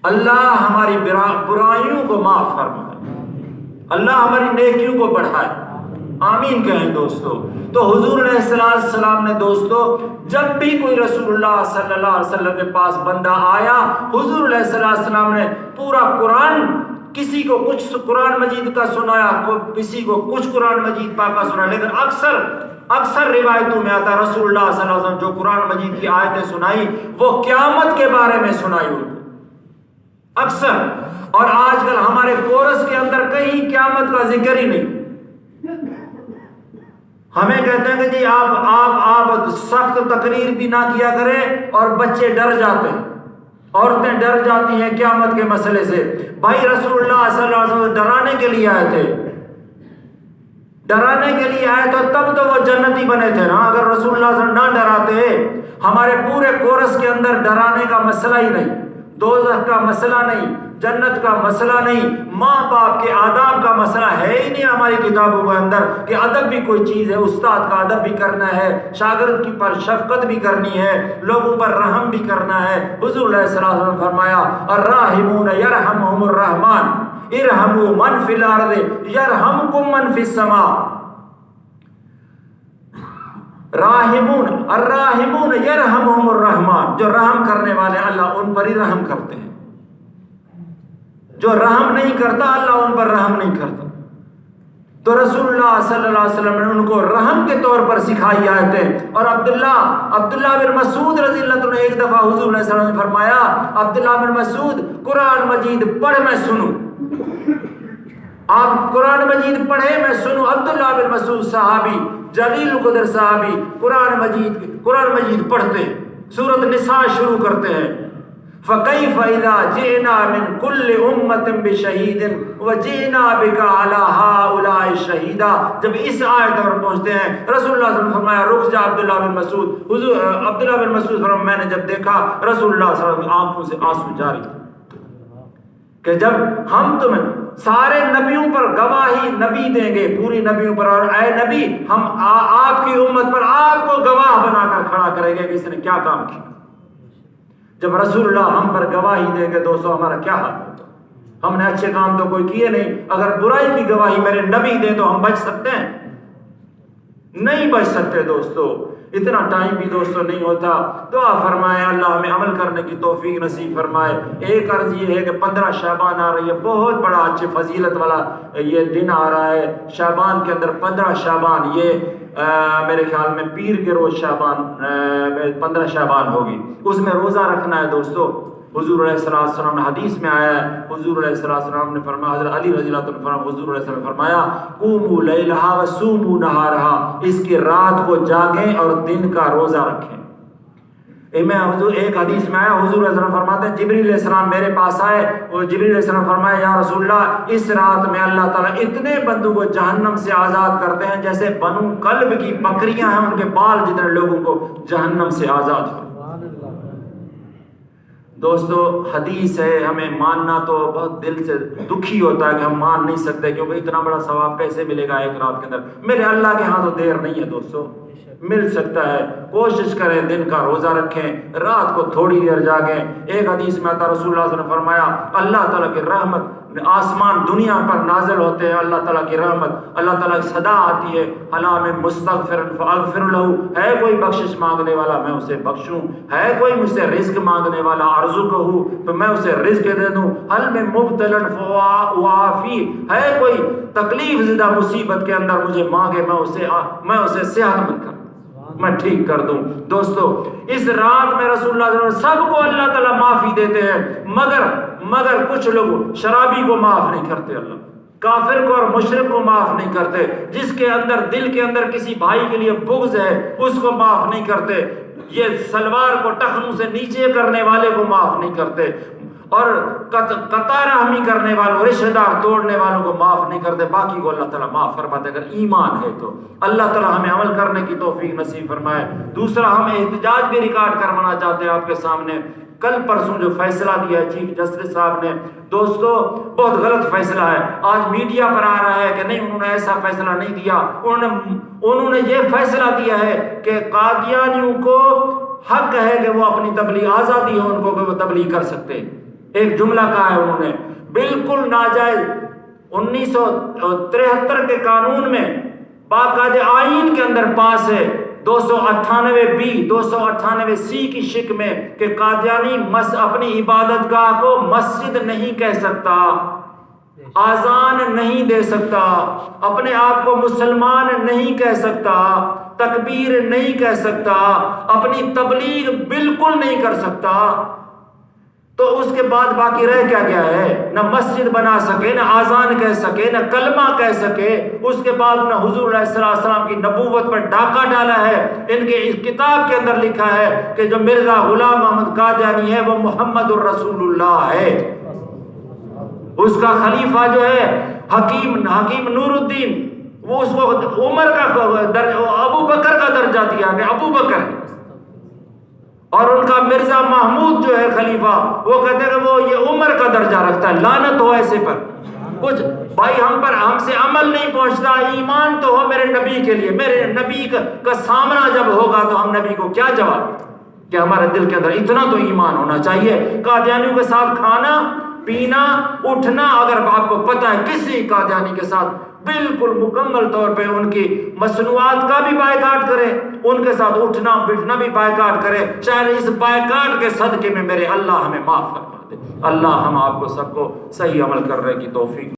اللہ ہماری برائیوں کو معاف فرمائے، اللہ ہماری نیکیوں کو بڑھائے، آمین کہیں دوستو۔ تو حضور علیہ السلام نے دوستو جب بھی کوئی رسول اللہ صلی اللہ علیہ وسلم کے پاس بندہ آیا، حضور علیہ السلام نے پورا قرآن، کسی کو کچھ قرآن مجید کا سنایا، کسی کو کچھ قرآن مجید پاک کا سنایا، لیکن اکثر روایتوں میں آتا رسول اللہ صلی اللہ علیہ وسلم جو قرآن مجید کی آیتیں سنائی وہ قیامت کے بارے میں سنائی ان کو اکثر۔ اور آج کل ہمارے کورس کے اندر کہیں قیامت کا ذکر ہی نہیں۔ ہمیں کہتے ہیں کہ جی آپ سخت تقریر بھی نہ کیا کریں، اور بچے ڈر جاتے ہیں، عورتیں ڈر جاتی ہیں قیامت کے مسئلے سے۔ بھائی رسول اللہ صلی اللہ علیہ وسلم ڈرانے کے لیے آئے تھے، ڈرانے کے لیے آئے تو تب تو وہ جنتی بنے تھے نا۔ اگر رسول اللہ صلی اللہ علیہ وسلم نہ ڈراتے، ہمارے پورے کورس کے اندر ڈرانے کا مسئلہ ہی نہیں، دوزخ کا مسئلہ نہیں، جنت کا مسئلہ نہیں، ماں باپ کے آداب کا مسئلہ ہے ہی نہیں ہماری کتابوں کے اندر کہ ادب بھی کوئی چیز ہے، استاد کا ادب بھی کرنا ہے، شاگرد کی پر شفقت بھی کرنی ہے، لوگوں پر رحم بھی کرنا ہے۔ حضور علیہ السلام نے فرمایا الراحمون یرحمہم الرحمن ارحموا من فی الارض یرحمکم من فی السماء۔ الراحمون یرحمہم الرحمن، جو رحم کرنے والے اللہ ان پر ہی رحم کرتے ہیں، جو رحم نہیں کرتا اللہ ان پر رحم نہیں کرتا۔ تو رسول اللہ صلی اللہ علیہ وسلم نے ان کو رحم کے طور پر سکھائی آیتیں۔ اور عبداللہ بن مسعود رضی اللہ عنہ نے ایک دفعہ حضور علیہ السلام نے فرمایا عبداللہ بن مسعود قرآن مجید پڑھ میں سنوں، آپ قرآن مجید پڑھے میں سنوں۔ عبداللہ بن مسعود صحابی جلیل القدر صحابی قرآن مجید پڑھتے، سورۃ النساء شروع کرتے ہیں فَكَيْفَ إِذَا جِئْنَا مِنْ كُلِّ أُمَّةٍ بِشَهِيدٍ وَجِئْنَا بِكَ عَلَى هَؤُلَاءِ شَهِيدًا۔ جب اس آیت پر پہنچتے ہیں رسول اللہ صلی اللہ علیہ وسلم نے فرمایا رک جا عبداللہ بن مسعود۔ حضور عبداللہ بن مسعود فرمایا میں نے جب دیکھا رسول اللہ صلی اللہ علیہ وسلم کی آنکھوں سے آنسو جاری کہ جب ہم تمہیں سارے نبیوں پر گواہی نبی دیں گے، پوری نبیوں پر، اور اے نبی ہم آپ کی امت پر آپ کو گواہ بنا کر کھڑا کریں گے کہ اس نے کیا کام کیا۔ جب رسول اللہ ہم پر گواہی دیں گے دوستو ہمارا کیا حال ہوگا؟ ہم نے اچھے کام تو کوئی کیے نہیں، اگر برائی کی گواہی میرے نبی دیں تو ہم بچ سکتے ہیں؟ نہیں بچ سکتے دوستو۔ اتنا ٹائم بھی دوستو نہیں ہوتا۔ دعا فرمائے اللہ ہمیں عمل کرنے کی توفیق نصیب فرمائے۔ ایک عرض یہ ہے کہ 15 شعبان آ رہی ہے، بہت بڑا اچھی فضیلت والا یہ دن آ رہا ہے شعبان کے اندر 15 شعبان، یہ میرے خیال میں پیر کے روز شعبان 15 شعبان ہوگی، اس میں روزہ رکھنا ہے دوستو۔ حضور علیہ السلام نے حدیث میں آیا ہے، حضور علیہ السلام نے فرمایا، حضرت علی رضی اللہ عنہ فرمایا، حضور علیہ السلام نے فرمایا قوموا لیلھا وصوموا نہارھا، اس کی رات کو جاگیں اور دن کا روزہ رکھیں۔ حضور ایک حدیث میں آیا حضور علیہ السلام فرماتے ہیں جبریل علیہ السلام میرے پاس آئے اور جبریل علیہ السلام فرمایا یا رسول اللہ اس رات میں اللہ تعالیٰ اتنے بندوں کو جہنم سے آزاد کرتے ہیں جیسے بنو کلب کی بکریاں ہیں ان کے بال جتنے لوگوں کو جہنم سے آزاد ہو۔ دوستو حدیث ہے، ہمیں ماننا تو بہت دل سے دکھی ہوتا ہے کہ ہم مان نہیں سکتے کیونکہ اتنا بڑا ثواب کیسے ملے گا ایک رات کے اندر۔ میرے اللہ کے ہاں تو دیر نہیں ہے دوستو، مل سکتا ہے۔ کوشش کریں دن کا روزہ رکھیں، رات کو تھوڑی دیر جاگیں۔ ایک حدیث میں آتا رسول اللہ صلی اللہ علیہ وسلم نے فرمایا اللہ تعالیٰ کی رحمت آسمان دنیا پر نازل ہوتے ہیں، اللہ تعالیٰ کی رحمت، اللہ تعالیٰ کی صدا آتی ہے حلا میں مستغفر فاغفر لہو، ہے کوئی بخشش مانگنے والا میں اسے بخشوں، ہے کوئی مجھ سے رزق مانگنے والا ارزقہ تو میں اسے رزق دے دوں، حل میں مبتلا فاعافی، ہے کوئی تکلیف زدہ مصیبت کے اندر مجھے مانگے میں اسے صحت مند کر میں ٹھیک کر دوں۔ دوستو اس رات میں رسول اللہ صلی اللہ علیہ وسلم سب کو اللہ تعالیٰ معافی دیتے ہیں، مگر کچھ لوگ شرابی کو معاف نہیں کرتے، اللہ کافر کو اور مشرک کو معاف نہیں کرتے، جس کے اندر دل کے اندر کسی بھائی کے لیے بغض ہے اس کو معاف نہیں کرتے، یہ سلوار کو ٹخنوں سے نیچے کرنے والے کو معاف نہیں کرتے، اور قطع رحمی کرنے والوں رشتہ دار توڑنے والوں کو معاف نہیں کرتے، باقی کو اللہ تعالیٰ معاف فرماتے اگر ایمان ہے تو۔ اللہ تعالیٰ ہمیں عمل کرنے کی توفیق نصیب فرمائے۔ دوسرا ہم احتجاج بھی ریکارڈ کروانا چاہتے ہیں آپ کے سامنے۔ کل پرسوں جو فیصلہ دیا ہے چیف جسٹس صاحب نے دوستو بہت غلط فیصلہ ہے، آج میڈیا پر آ رہا ہے کہ نہیں انہوں نے ایسا فیصلہ نہیں دیا، انہوں نے یہ فیصلہ دیا ہے کہ قادیانیوں کو حق ہے کہ وہ اپنی تبلیغ، آزادی ہے ان کو کہ وہ تبلیغ کر سکتے، ایک جملہ کہا ہے انہوں نے بالکل ناجائز 1973 کے قانون میں باقاعدہ آئین کے اندر پاس ہے 298 298 سی کی شک میں کہ قادیانی اپنی عبادت گاہ کو مسجد نہیں کہہ سکتا، آذان نہیں دے سکتا، اپنے آپ کو مسلمان نہیں کہہ سکتا، تکبیر نہیں کہہ سکتا، اپنی تبلیغ بالکل نہیں کر سکتا۔ تو اس کے بعد باقی رہ کیا گیا ہے؟ نہ مسجد بنا سکے، نہ آذان کہہ سکے، نہ کلمہ کہہ سکے، اس کے بعد نہ حضور علیہ السلام کی نبوت پر ڈاکہ ڈالا ہے۔ ان کے اس کتاب کے اندر لکھا ہے کہ جو مرزا غلام احمد قادیانی ہے وہ محمد الرسول اللہ ہے، اس کا خلیفہ جو ہے حکیم نور الدین، وہ اس کو عمر کا ابو بکر کا درجہ دیا کہ ابو بکر، اور ان کا مرزا محمود جو ہے خلیفہ، وہ کہتے ہیں کہ وہ یہ عمر کا درجہ رکھتا ہے۔ لعنت ہو ایسے پر۔ کچھ بھائی ہم سے عمل نہیں پہنچتا، ایمان تو ہو میرے نبی کے لیے، میرے نبی کا سامنا جب ہوگا تو ہم نبی کو کیا جواب، کہ ہمارے دل کے اندر اتنا تو ایمان ہونا چاہیے۔ قادیانیوں کے ساتھ کھانا پینا اٹھنا، اگر آپ کو پتہ ہے کسی قادیانی کے ساتھ بالکل مکمل طور پہ ان کی مصنوعات کا بھی بائیکاٹ کرے، ان کے ساتھ اٹھنا بیٹھنا بھی بائیکاٹ کرے، شاید اس بائیکاٹ کے صدقے میں میرے اللہ ہمیں معاف فرما دے۔ اللہ ہم آپ کو سب کو صحیح عمل کرنے کی توفیق